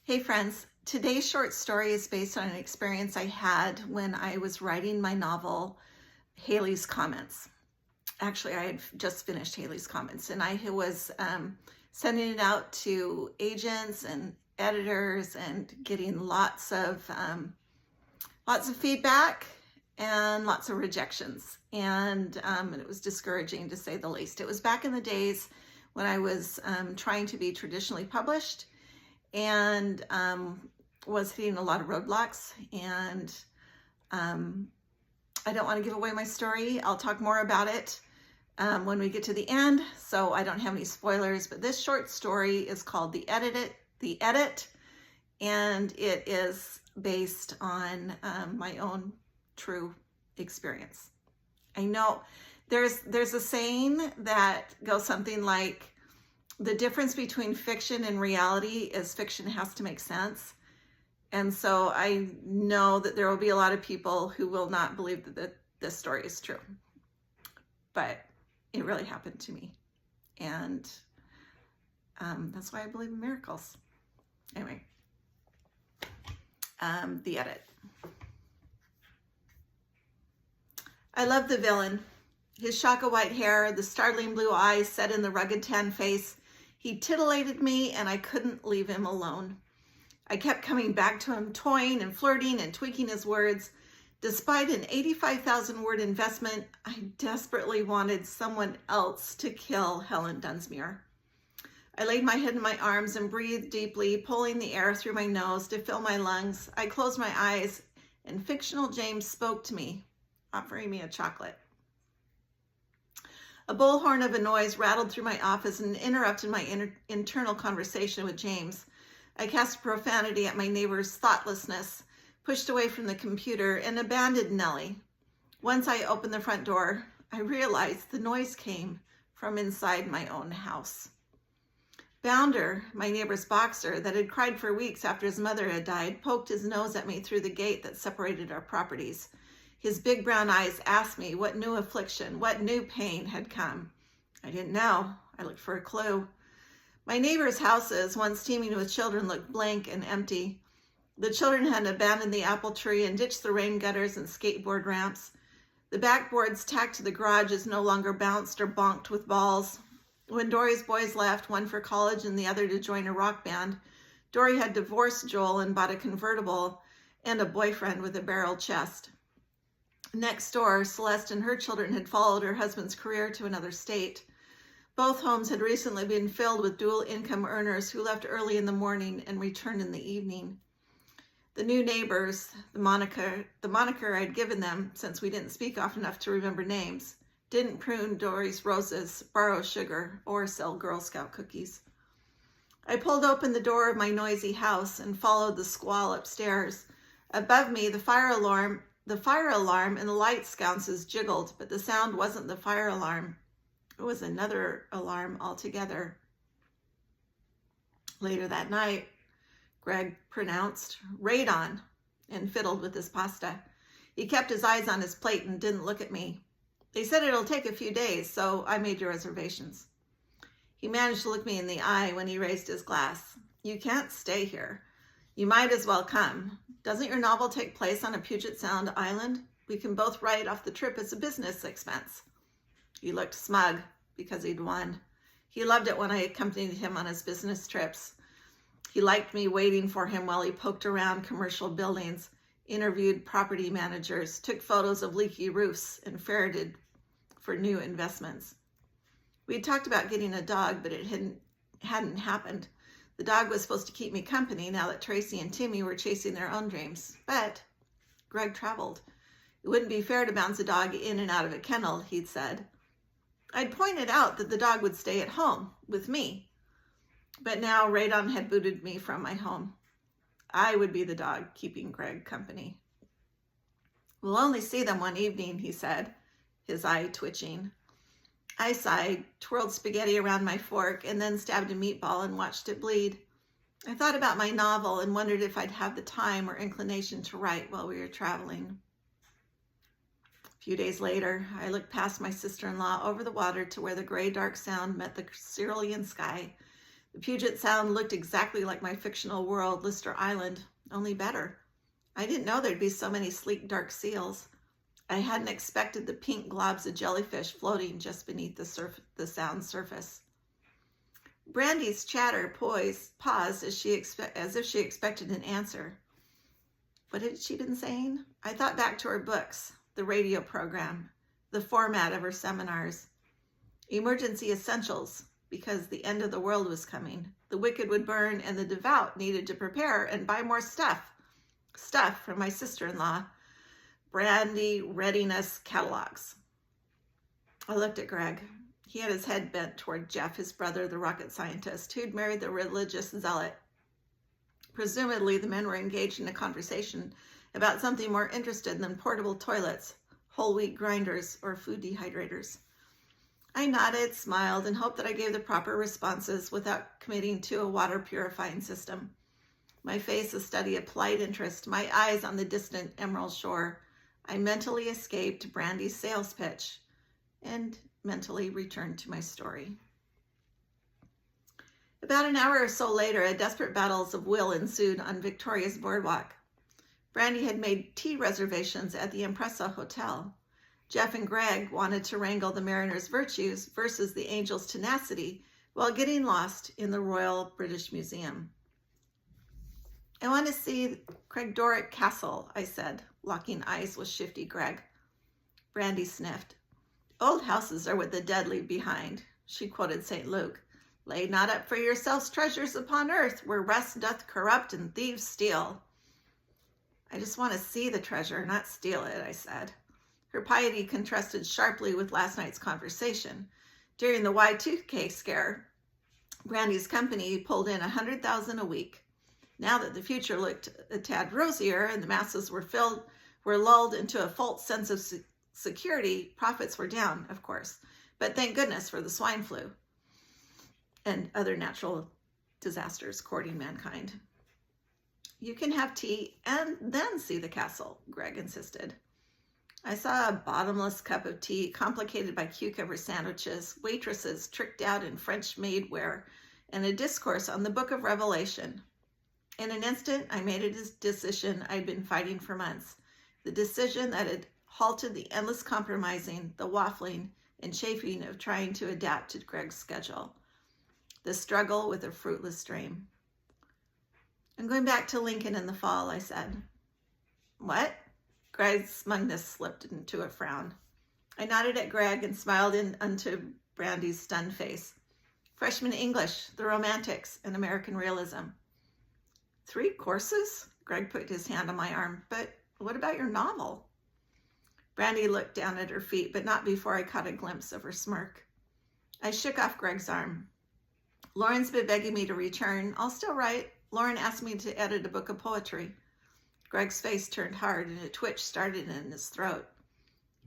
Hey friends, today's short story is based on an experience I had when I was writing my novel, Haley's Comments. Actually, I had just finished Haley's Comments and I was sending it out to agents and editors and getting lots of feedback and lots of rejections. And it was discouraging to say the least. It was back in the days when I was trying to be traditionally published and was hitting a lot of roadblocks. And I don't want to give away my story. I'll talk more about it when we get to the end, so I don't have any spoilers. But this short story is called The Edit, and it is based on my own true experience. I know there's a saying that goes something like, the difference between fiction and reality is fiction has to make sense. And so I know that there will be a lot of people who will not believe that this story is true, but it really happened to me. And that's why I believe in miracles. Anyway, The Edit. I love the villain. His shock of white hair, the startling blue eyes set in the rugged tan face. He titillated me and I couldn't leave him alone. I kept coming back to him, toying and flirting and tweaking his words. Despite an 85,000 word investment, I desperately wanted someone else to kill Helen Dunsmuir. I laid my head in my arms and breathed deeply, pulling the air through my nose to fill my lungs. I closed my eyes and fictional James spoke to me, offering me a chocolate. A bullhorn of a noise rattled through my office and interrupted my internal conversation with James. I cast profanity at my neighbor's thoughtlessness, pushed away from the computer, and abandoned Nellie. Once I opened the front door, I realized the noise came from inside my own house. Bounder, my neighbor's boxer that had cried for weeks after his mother had died, poked his nose at me through the gate that separated our properties. His big brown eyes asked me what new affliction, what new pain had come. I didn't know. I looked for a clue. My neighbors' houses, once teeming with children, looked blank and empty. The children had abandoned the apple tree and ditched the rain gutters and skateboard ramps. The backboards tacked to the garages no longer bounced or bonked with balls. When Dory's boys left, one for college and the other to join a rock band, Dory had divorced Joel and bought a convertible and a boyfriend with a barrel chest. Next door, Celeste and her children had followed her husband's career to another state. Both homes had recently been filled with dual income earners who left early in the morning and returned in the evening. The new neighbors, the moniker I'd given them since we didn't speak often enough to remember names, didn't prune Dory's roses, borrow sugar, or sell Girl Scout cookies. I pulled open the door of my noisy house and followed the squall upstairs. Above me, the fire alarm and the light sconces jiggled, but the sound wasn't the fire alarm. It was another alarm altogether. Later that night, Greg pronounced radon and fiddled with his pasta. He kept his eyes on his plate and didn't look at me. They said it'll take a few days, so I made your reservations. He managed to look me in the eye when he raised his glass. You can't stay here. You might as well come. Doesn't your novel take place on a Puget Sound island? We can both write off the trip as a business expense. He looked smug because he'd won. He loved it when I accompanied him on his business trips. He liked me waiting for him while he poked around commercial buildings, interviewed property managers, took photos of leaky roofs, and ferreted for new investments. We had talked about getting a dog, but it hadn't happened. The dog was supposed to keep me company now that Tracy and Timmy were chasing their own dreams. But Greg traveled. It wouldn't be fair to bounce a dog in and out of a kennel, he'd said. I'd pointed out that the dog would stay at home with me. But now radon had booted me from my home. I would be the dog keeping Greg company. We'll only see them one evening, he said, his eye twitching. I sighed, twirled spaghetti around my fork, and then stabbed a meatball and watched it bleed. I thought about my novel and wondered if I'd have the time or inclination to write while we were traveling. A few days later, I looked past my sister-in-law over the water to where the gray dark sound met the cerulean sky. The Puget Sound looked exactly like my fictional world, Lister Island, only better. I didn't know there'd be so many sleek, dark seals. I hadn't expected the pink globs of jellyfish floating just beneath the Sound's surface. Brandy's chatter paused as if she expected an answer. What had she been saying? I thought back to her books, the radio program, the format of her seminars. Emergency essentials, because the end of the world was coming. The wicked would burn, and the devout needed to prepare and buy more stuff. Stuff from my sister-in-law. Brandy readiness catalogs. I looked at Greg. He had his head bent toward Jeff, his brother, the rocket scientist, who'd married the religious zealot. Presumably, the men were engaged in a conversation about something more interesting than portable toilets, whole wheat grinders, or food dehydrators. I nodded, smiled, and hoped that I gave the proper responses without committing to a water purifying system. My face a study of polite interest, my eyes on the distant emerald shore. I mentally escaped Brandy's sales pitch and mentally returned to my story. About an hour or so later, a desperate battles of will ensued on Victoria's boardwalk. Brandy had made tea reservations at the Impressa Hotel. Jeff and Greg wanted to wrangle the mariner's virtues versus the angel's tenacity while getting lost in the Royal British Museum. I want to see Craig Doric Castle, I said, locking eyes with shifty Greg. Brandy sniffed. Old houses are what the dead leave behind, she quoted St. Luke. Lay not up for yourselves treasures upon earth, where rust doth corrupt and thieves steal. I just want to see the treasure, not steal it, I said. Her piety contrasted sharply with last night's conversation. During the Y2K scare, Brandy's company pulled in $100,000 a week. Now that the future looked a tad rosier and the masses were lulled into a false sense of security, profits were down, of course. But thank goodness for the swine flu and other natural disasters courting mankind. You can have tea and then see the castle, Greg insisted. I saw a bottomless cup of tea complicated by cucumber sandwiches, waitresses tricked out in French maidwear, and a discourse on the Book of Revelation. In an instant, I made a decision I'd been fighting for months, the decision that had halted the endless compromising, the waffling, and chafing of trying to adapt to Greg's schedule, the struggle with a fruitless dream. I'm going back to Lincoln in the fall, I said. What? Greg's smugness slipped into a frown. I nodded at Greg and smiled into Brandy's stunned face. Freshman English, the Romantics, and American Realism. 3 courses? Greg put his hand on my arm. But what about your novel? Brandy looked down at her feet, but not before I caught a glimpse of her smirk. I shook off Greg's arm. Lauren's been begging me to return. I'll still write. Lauren asked me to edit a book of poetry. Greg's face turned hard and a twitch started in his throat.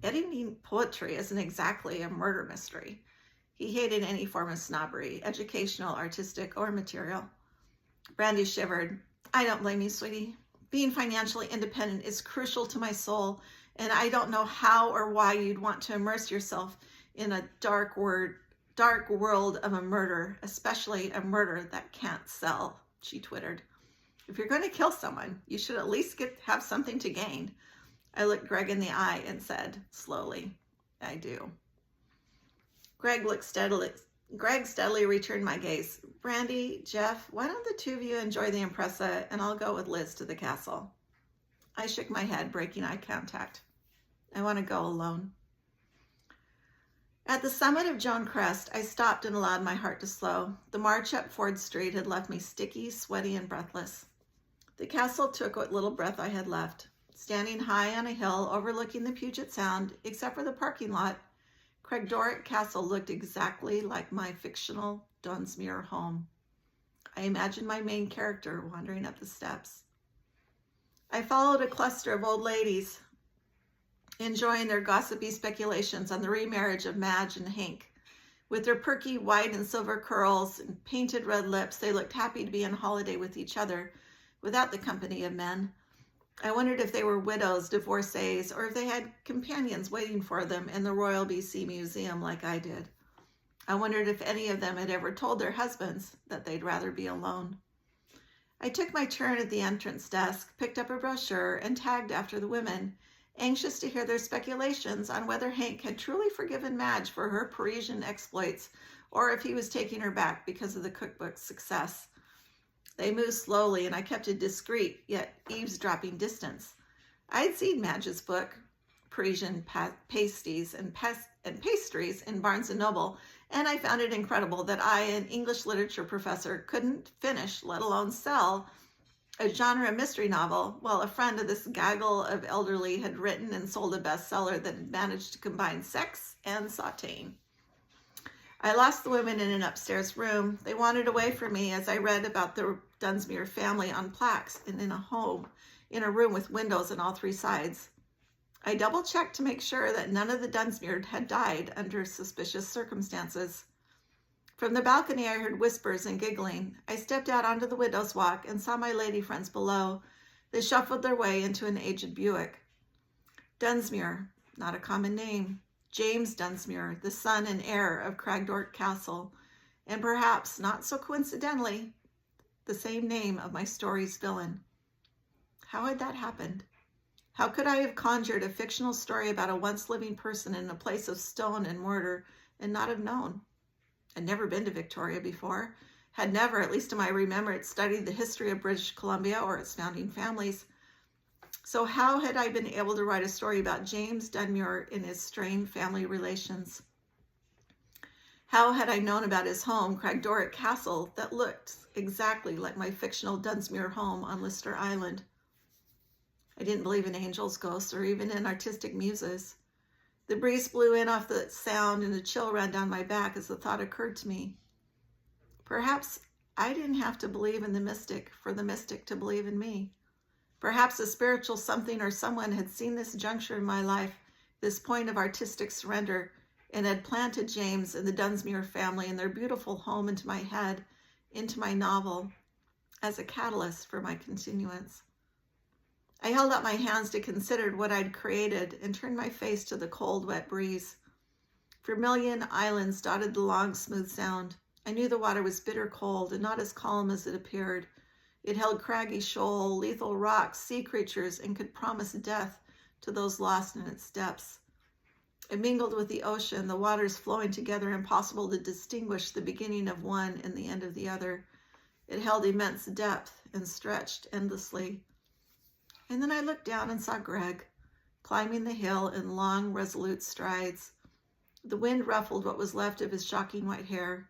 Editing poetry isn't exactly a murder mystery. He hated any form of snobbery, educational, artistic, or material. Brandy shivered. I don't blame you, sweetie. Being financially independent is crucial to my soul, and I don't know how or why you'd want to immerse yourself in a dark world of a murder, especially a murder that can't sell, she twittered. If you're going to kill someone, you should at least have something to gain. I looked Greg in the eye and said, slowly, I do. Greg steadily returned my gaze. Brandy, Jeff, why don't the two of you enjoy the Impressa and I'll go with Liz to the castle? I shook my head, breaking eye contact. I want to go alone. At the summit of Joan Crest, I stopped and allowed my heart to slow. The march up Ford Street had left me sticky, sweaty, and breathless. The castle took what little breath I had left. Standing high on a hill overlooking the Puget Sound, except for the parking lot, Craig Doric Castle looked exactly like my fictional Dunsmuir home. I imagined my main character wandering up the steps. I followed a cluster of old ladies, enjoying their gossipy speculations on the remarriage of Madge and Hank. With their perky white and silver curls and painted red lips, they looked happy to be on holiday with each other, without the company of men. I wondered if they were widows, divorcees, or if they had companions waiting for them in the Royal BC Museum like I did. I wondered if any of them had ever told their husbands that they'd rather be alone. I took my turn at the entrance desk, picked up a brochure, and tagged after the women, anxious to hear their speculations on whether Hank had truly forgiven Madge for her Parisian exploits, or if he was taking her back because of the cookbook's success. They moved slowly, and I kept a discreet, yet eavesdropping distance. I'd seen Madge's book, Parisian Pasties and Pastries, in Barnes & Noble, and I found it incredible that I, an English literature professor, couldn't finish, let alone sell, a genre mystery novel, while a friend of this gaggle of elderly had written and sold a bestseller that had managed to combine sex and sautéing. I lost the women in an upstairs room. They wandered away from me as I read about the Dunsmuir family on plaques and in a home, in a room with windows on all three sides. I double-checked to make sure that none of the Dunsmuir had died under suspicious circumstances. From the balcony, I heard whispers and giggling. I stepped out onto the widow's walk and saw my lady friends below. They shuffled their way into an aged Buick. Dunsmuir, not a common name. James Dunsmuir, the son and heir of Cragdort Castle, and perhaps, not so coincidentally, the same name of my story's villain. How had that happened? How could I have conjured a fictional story about a once-living person in a place of stone and mortar and not have known? I'd never been to Victoria before, had never, at least in my remembrance, studied the history of British Columbia or its founding families. So how had I been able to write a story about James Dunmuir and his strained family relations? How had I known about his home, Cragdort Castle, that looked exactly like my fictional Dunsmuir home on Lister Island? I didn't believe in angels, ghosts, or even in artistic muses. The breeze blew in off the sound and a chill ran down my back as the thought occurred to me. Perhaps I didn't have to believe in the mystic for the mystic to believe in me. Perhaps a spiritual something or someone had seen this juncture in my life, this point of artistic surrender, and had planted James and the Dunsmuir family and their beautiful home into my head, into my novel, as a catalyst for my continuance. I held out my hands to consider what I'd created and turned my face to the cold, wet breeze. Vermilion islands dotted the long, smooth sound. I knew the water was bitter cold and not as calm as it appeared. It held craggy shoal, lethal rocks, sea creatures, and could promise death to those lost in its depths. It mingled with the ocean, the waters flowing together, impossible to distinguish the beginning of one and the end of the other. It held immense depth and stretched endlessly. And then I looked down and saw Greg, climbing the hill in long, resolute strides. The wind ruffled what was left of his shocking white hair.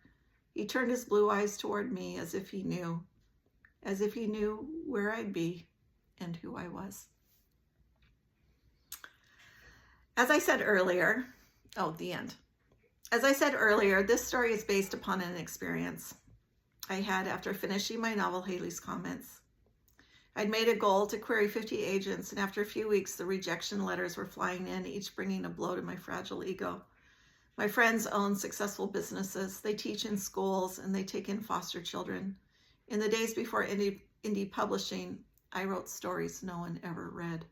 He turned his blue eyes toward me as if he knew where I'd be and who I was. As I said earlier, the end. As I said earlier, this story is based upon an experience I had after finishing my novel, Haley's Comments. I'd made a goal to query 50 agents, and after a few weeks, the rejection letters were flying in, each bringing a blow to my fragile ego. My friends own successful businesses. They teach in schools, and they take in foster children. In the days before indie publishing, I wrote stories no one ever read.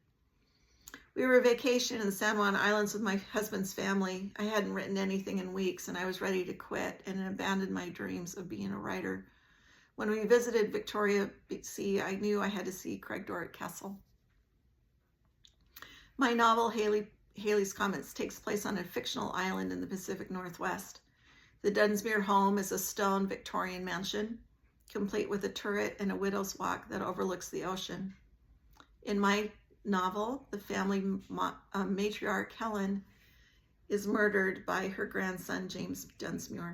We were vacationing in the San Juan Islands with my husband's family. I hadn't written anything in weeks, and I was ready to quit and abandon my dreams of being a writer. When we visited Victoria, BC, I knew I had to see Cragdort Castle. My novel, Haley's Comments, takes place on a fictional island in the Pacific Northwest. The Dunsmuir home is a stone Victorian mansion, complete with a turret and a widow's walk that overlooks the ocean. In my novel, the family matriarch, Helen, is murdered by her grandson, James Dunsmuir.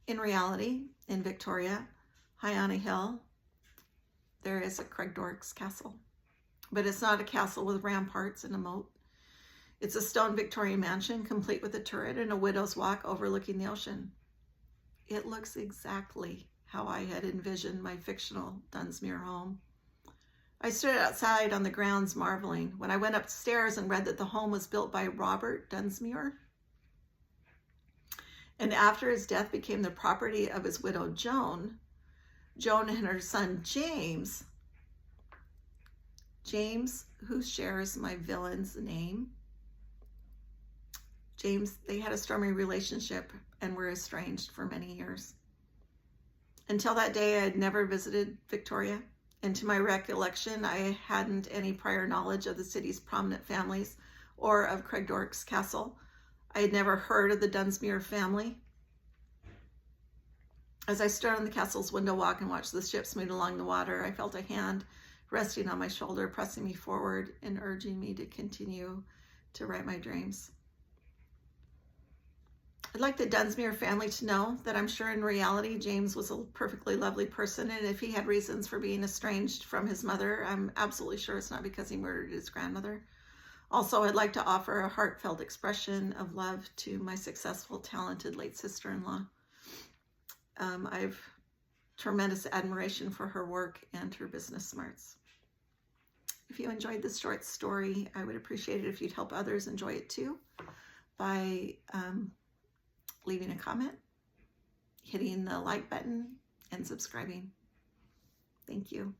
In reality, in Victoria, high on a hill, there is a Cragdort's castle. But it's not a castle with ramparts and a moat. It's a stone Victorian mansion, complete with a turret and a widow's walk overlooking the ocean. It looks exactly how I had envisioned my fictional Dunsmuir home. I stood outside on the grounds marveling. When I went upstairs and read that the home was built by Robert Dunsmuir, and after his death became the property of his widow Joan and her son James, who shares my villain's name, James, they had a stormy relationship and were estranged for many years. Until that day, I had never visited Victoria, and to my recollection, I hadn't any prior knowledge of the city's prominent families or of Craigdork's castle. I had never heard of the Dunsmuir family. As I stood on the castle's window walk and watched the ships move along the water, I felt a hand resting on my shoulder, pressing me forward and urging me to continue to write my dreams. I'd like the Dunsmuir family to know that I'm sure in reality James was a perfectly lovely person, and if he had reasons for being estranged from his mother, I'm absolutely sure it's not because he murdered his grandmother. Also, I'd like to offer a heartfelt expression of love to my successful, talented late sister-in-law. I have tremendous admiration for her work and her business smarts. If you enjoyed this short story, I would appreciate it if you'd help others enjoy it too by leaving a comment, hitting the like button, and subscribing. Thank you.